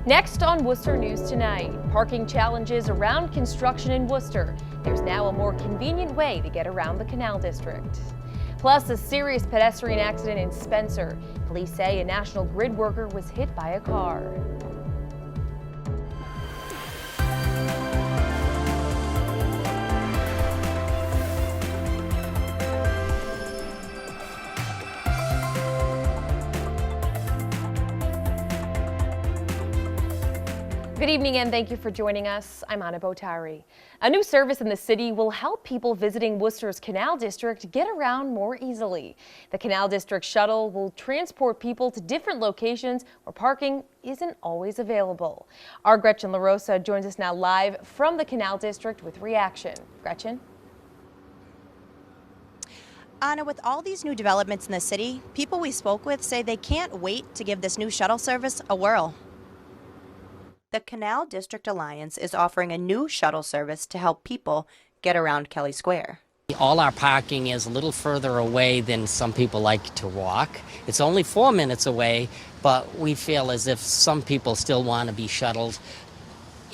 Next on Worcester News Tonight, parking challenges around construction in Worcester. There's now a more convenient way to get around the Canal District. Plus, a serious pedestrian accident in Spencer. Police say a National Grid worker was hit by a car. Good evening and thank you for joining us. I'm Anna Botari. A new service in the city will help people visiting Worcester's Canal District get around more easily. The Canal District Shuttle will transport people to different locations where parking isn't always available. Our Gretchen LaRosa joins us now live from the Canal District with reaction. Gretchen? Anna, with all these new developments in the city, people we spoke with say they can't wait to give this new shuttle service a whirl. The Canal District Alliance is offering a new shuttle service to help people get around Kelly Square. All our parking is a little further away than some people like to walk. It's only 4 minutes away, but we feel as if some people still want to be shuttled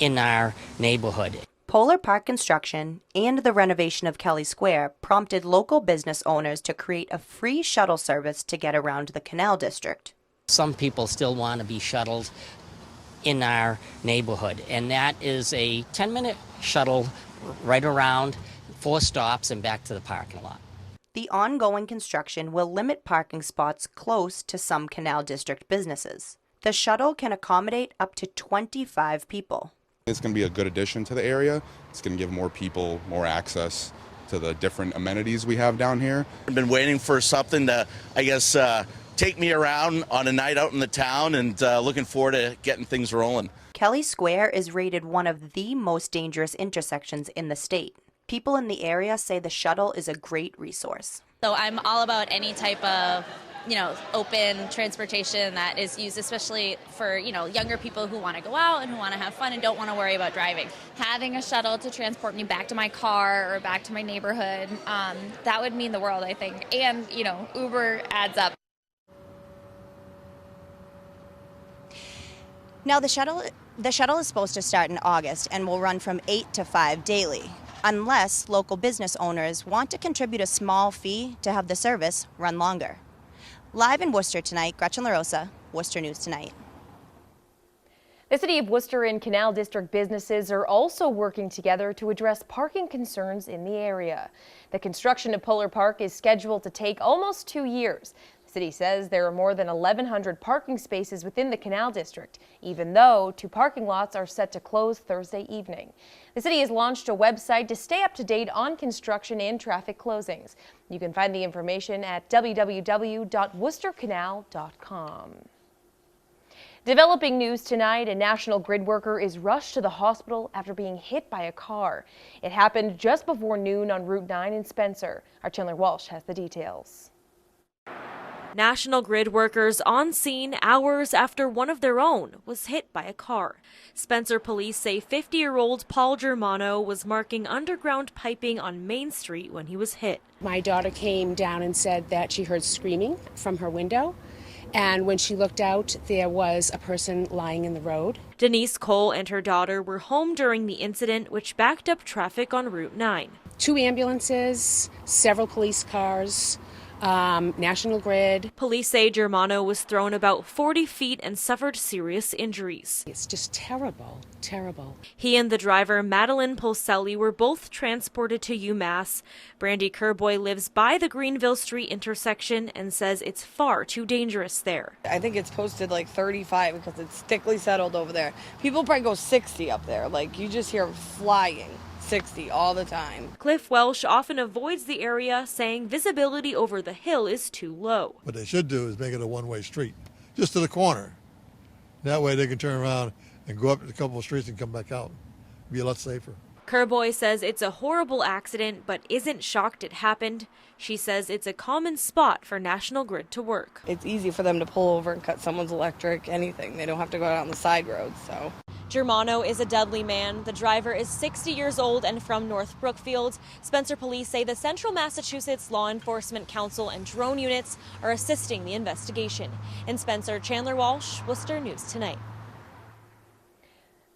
in our neighborhood. Polar Park construction and the renovation of Kelly Square prompted local business owners to create a free shuttle service to get around the Canal District. Some people still want to be shuttled in our neighborhood, and that is a 10-minute shuttle right around 4 stops and back to the parking lot. The ongoing construction will limit parking spots close to some Canal District businesses. The shuttle can accommodate up to 25 people. It's going to be a good addition to the area. It's going to give more people more access to the different amenities we have down here. I've been waiting for something to, take me around on a night out in the town, and looking forward to getting things rolling. Kelly Square is rated one of the most dangerous intersections in the state. People in the area say the shuttle is a great resource. So I'm all about any type of, open transportation that is used, especially for, younger people who want to go out and who want to have fun and don't want to worry about driving. Having a shuttle to transport me back to my car or back to my neighborhood, that would mean the world, I think. And, Uber adds up. Now, the shuttle is supposed to start in August and will run from 8 to 5 daily, unless local business owners want to contribute a small fee to have the service run longer. Live in Worcester tonight, Gretchen LaRosa, Worcester News Tonight. The City of Worcester and Canal District businesses are also working together to address parking concerns in the area. The construction of Polar Park is scheduled to take almost 2 years. The city says there are more than 1,100 parking spaces within the Canal District, even though 2 parking lots are set to close Thursday evening. The city has launched a website to stay up to date on construction and traffic closings. You can find the information at www.worcestercanal.com. Developing news tonight, a National Grid worker is rushed to the hospital after being hit by a car. It happened just before noon on Route 9 in Spencer. Our Chandler Walsh has the details. National Grid workers on scene hours after one of their own was hit by a car. Spencer police say 50-year-old Paul Germano was marking underground piping on Main Street when he was hit. My daughter came down and said that she heard screaming from her window, and when she looked out, there was a person lying in the road. Denise Cole and her daughter were home during the incident, which backed up traffic on Route 9. 2 ambulances, several police cars, National Grid. Police say Germano was thrown about 40 feet and suffered serious injuries. It's just terrible, terrible. He and the driver, Madeline Pulselli, were both transported to UMass. Brandy Kerboy lives by the Greenville Street intersection and says it's far too dangerous there. I think it's posted like 35 because it's thickly settled over there. People probably go 60 up there. Like, you just hear flying 60 all the time. Cliff Welsh often avoids the area, saying visibility over the hill is too low. What they should do is make it a one-way street, just to the corner. That way they can turn around and go up a couple of streets and come back out. Be a lot safer. Kerboy says it's a horrible accident, but isn't shocked it happened. She says it's a common spot for National Grid to work. It's easy for them to pull over and cut someone's electric, anything. They don't have to go out on the side roads, so. Germano is a Dudley man. The driver is 60 years old and from North Brookfield. Spencer police say the Central Massachusetts Law Enforcement Council and drone units are assisting the investigation. In Spencer, Chandler Walsh, Worcester News Tonight.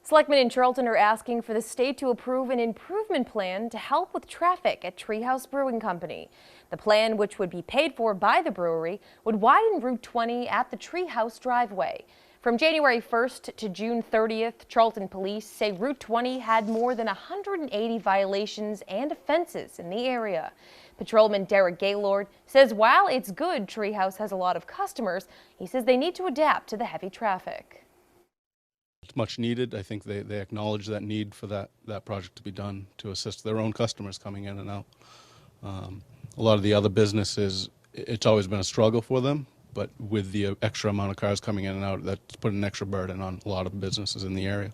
Selectmen in Charlton are asking for the state to approve an improvement plan to help with traffic at Treehouse Brewing Company. The plan, which would be paid for by the brewery, would widen Route 20 at the Treehouse driveway. From January 1st to June 30th, Charlton police say Route 20 had more than 180 violations and offenses in the area. Patrolman Derek Gaylord says while it's good Treehouse has a lot of customers, he says they need to adapt to the heavy traffic. It's much needed. I think they acknowledge that need for that project to be done to assist their own customers coming in and out. A lot of the other businesses, it's always been a struggle for them, but with the extra amount of cars coming in and out, that's put an extra burden on a lot of businesses in the area.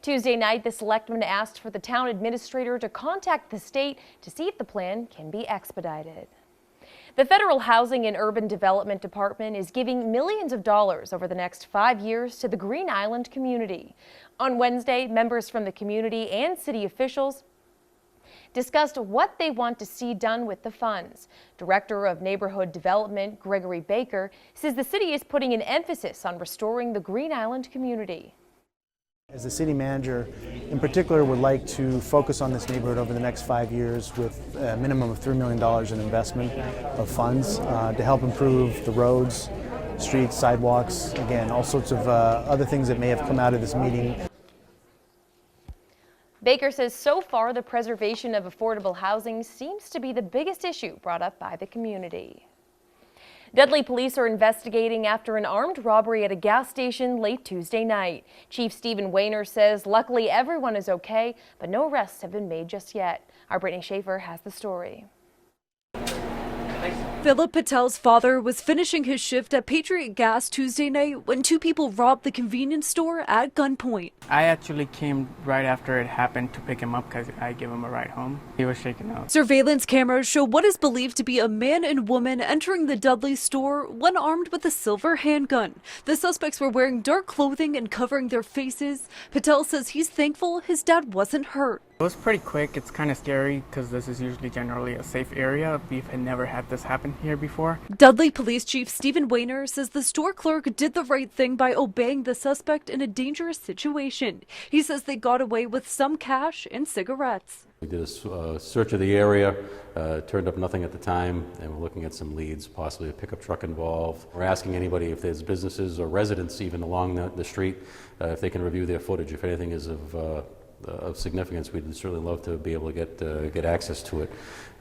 Tuesday night, the selectmen asked for the town administrator to contact the state to see if the plan can be expedited. The Federal Housing and Urban Development Department is giving millions of dollars over the next 5 years to the Green Island community. On Wednesday, members from the community and city officials discussed what they want to see done with the funds. Director of Neighborhood Development, Gregory Baker, says the city is putting an emphasis on restoring the Green Island community. As the city manager, in particular, would like to focus on this neighborhood over the next 5 years with a minimum of $3 million in investment of funds to help improve the roads, streets, sidewalks, again, all sorts of other things that may have come out of this meeting. Baker says so far the preservation of affordable housing seems to be the biggest issue brought up by the community. Dudley police are investigating after an armed robbery at a gas station late Tuesday night. Chief Stephen Wayner says luckily everyone is okay, but no arrests have been made just yet. Our Brittany Schaefer has the story. Philip Patel's father was finishing his shift at Patriot Gas Tuesday night when two people robbed the convenience store at gunpoint. I actually came right after it happened to pick him up because I gave him a ride home. He was shaken out. Surveillance cameras show what is believed to be a man and woman entering the Dudley store, one armed with a silver handgun. The suspects were wearing dark clothing and covering their faces. Patel says he's thankful his dad wasn't hurt. It was pretty quick. It's kind of scary because this is usually generally a safe area. We've never had this happen here before. Dudley Police Chief Stephen Wayner says the store clerk did the right thing by obeying the suspect in a dangerous situation. He says they got away with some cash and cigarettes. We did a search of the area, turned up nothing at the time, and we're looking at some leads, possibly a pickup truck involved. We're asking anybody if there's businesses or residents even along the street, if they can review their footage. If anything is of significance, we'd certainly love to be able to get access to it,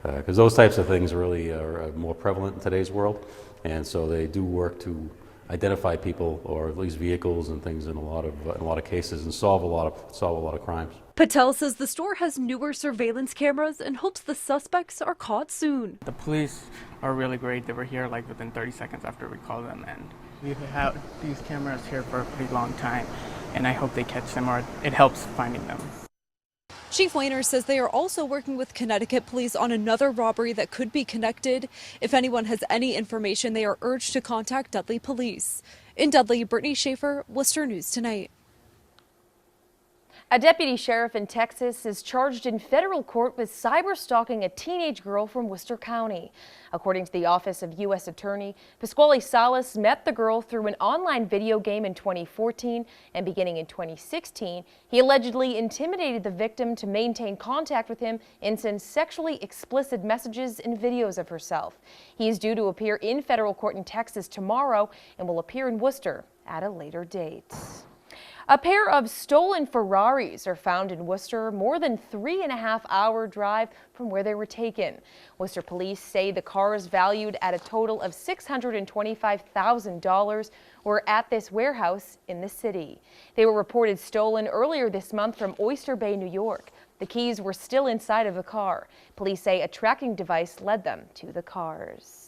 because those types of things really are more prevalent in today's world, and so they do work to identify people or at least vehicles and things in a lot of cases and solve a lot of crimes. Patel says the store has newer surveillance cameras and hopes the suspects are caught soon. The police are really great. They were here like within 30 seconds after we called them, and we've had these cameras here for a pretty long time, and I hope they catch them or it helps finding them. Chief Wayner says they are also working with Connecticut police on another robbery that could be connected. If anyone has any information, they are urged to contact Dudley Police. In Dudley, Brittany Schaefer, Worcester News Tonight. A deputy sheriff in Texas is charged in federal court with cyberstalking a teenage girl from Worcester County. According to the Office of U.S. Attorney, Pasquale Salas met the girl through an online video game in 2014, and beginning in 2016, he allegedly intimidated the victim to maintain contact with him and send sexually explicit messages and videos of herself. He is due to appear in federal court in Texas tomorrow and will appear in Worcester at a later date. A pair of stolen Ferraris are found in Worcester, more than 3.5-hour drive from where they were taken. Worcester police say the cars, valued at a total of $625,000, were at this warehouse in the city. They were reported stolen earlier this month from Oyster Bay, New York. The keys were still inside of the car. Police say a tracking device led them to the cars.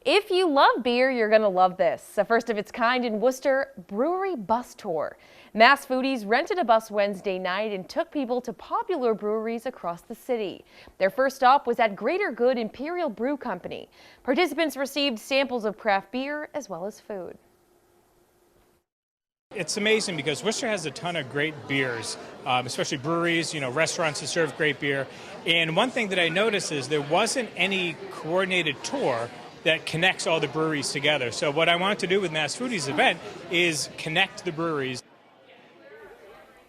If you love beer, you're going to love this. A first of its kind in Worcester, Brewery Bus Tour. Mass foodies rented a bus Wednesday night and took people to popular breweries across the city. Their first stop was at Greater Good Imperial Brew Company. Participants received samples of craft beer as well as food. It's amazing because Worcester has a ton of great beers, especially breweries, restaurants that serve great beer. And one thing that I noticed is there wasn't any coordinated tour that connects all the breweries together. So what I want to do with Mass Foodies event is connect the breweries.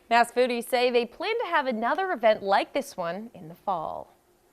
Mass Foodies say they plan to have another event like this one in the fall.